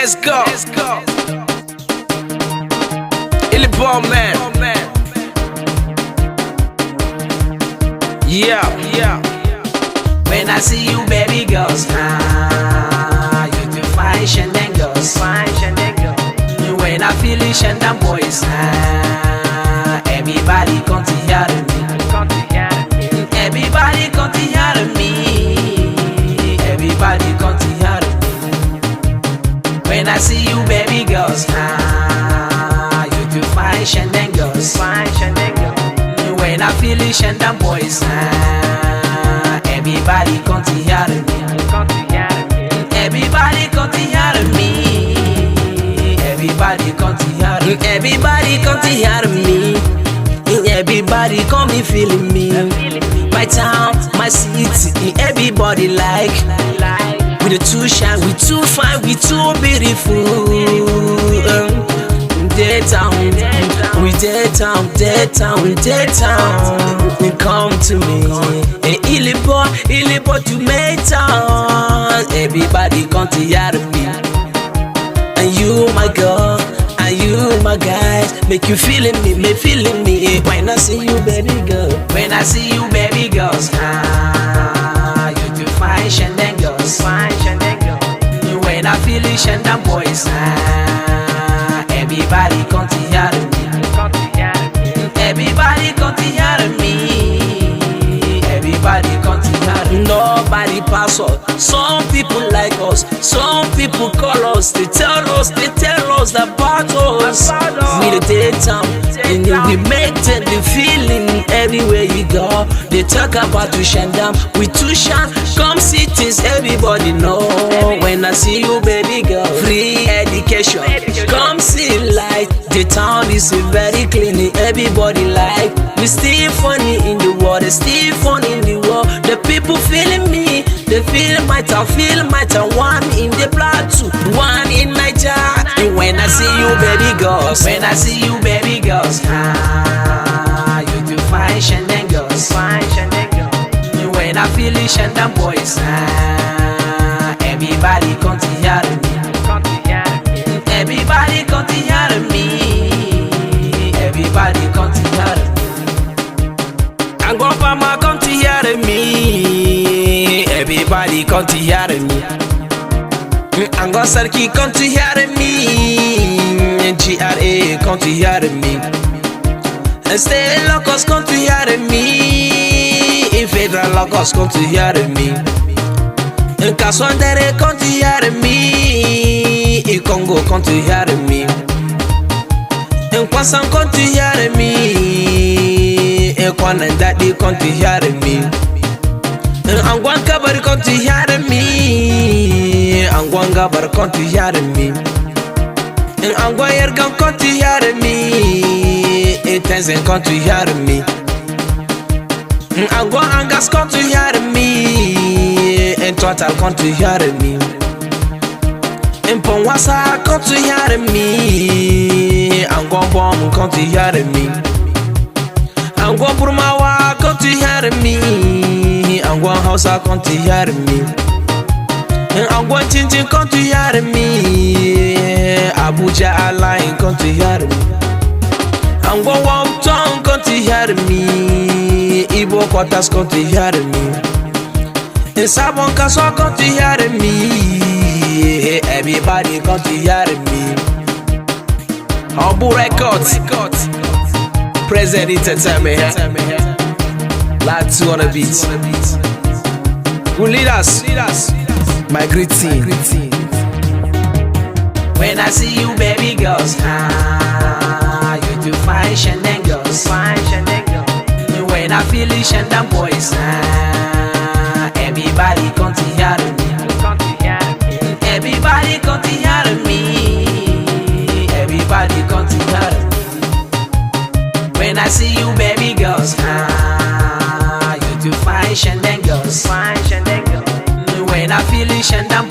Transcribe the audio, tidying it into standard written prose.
Let's go. Illiborn man. Yeah. When I see you, baby girls, you do fine Shendam girls. When I feel it, Shendam boys, everybody come to hear me. Everybody come to hear me. Everybody come to hear me. When I see you, baby girls, you do fine Shendam girls. When I feel it, Shendam boys, everybody come to hear me. Everybody come to hear me. Everybody come to hear me. Everybody come to hear me. Everybody come be feeling me. My town, my city, everybody like. We the too shine, we too fine, we too beautiful. Daytown, we daytown. Come to me, and Illiborn to Maytown. Everybody come to hear me. And you my girl, and you my guys, make you feeling me. When I see you, baby girl. When I see you, baby girls, you do fine Shendam girls. When I feel it, Shendam boys, everybody come to hear me. Everybody come to hear me. Everybody come to hear me. Nobody pass us. Some people like us. Some people call us. They tell us about us. We the daytime, and we make the feeling everywhere you go. They talk about you Shendam, we too shine. Come cities, everybody know. When I see you, baby girl, free education. Come see light. The town is very clean. Everybody like. We still funny in the world. Still funny in the world. The people feeling me. They feel my town. One in the blood too. One in Niger. And when I see you, baby girls. When I see you, baby girls, you do fine Shendam girls. When I feel it, Shendam boys, everybody come to hear me. Everybody come to hear me. Everybody come to hear me. And Grandpa come to hear me. Everybody come to hear me. And God Sarki come to hear me. GRA come to hear me. And stay locals come to hear me. Federal locals come to hear me. And Kaswandere come to hear me. Congo come to hear me. And Kwasan come to hear me. And Kwan and Daddy come to hear me. And Angwan Kabar come to hear me. Angwan Gabar come to hear me. And Angwan Yergam come to hear me. And Tanzan come to hear me. And Angwan Angas come to hear me. And Total come to hear me. And Pongwasa come to hear me. Angwan Bom come to hear me. Angwan Burmawa come to hear me. Angwan Hausa come to hear me. And Angwan Chinchin come to hear me. Abuja Align come to hear me. Angwan Wamton come to hear me. Igbo Quarters come to hear me. And Sabon Kaswa come to hear me. Everybody come to hear me. Humble Records, Present Entertainment. Like 200 beats. Who lead us? My greeting. When I see you, baby girls, you do fine Shendam girls. When I feel it, Shendam boys, everybody come to hear me. Everybody come to hear me. Everybody come to hear me. When I see you, baby girls, you do fine Shendam girls. When I feel it, Shendam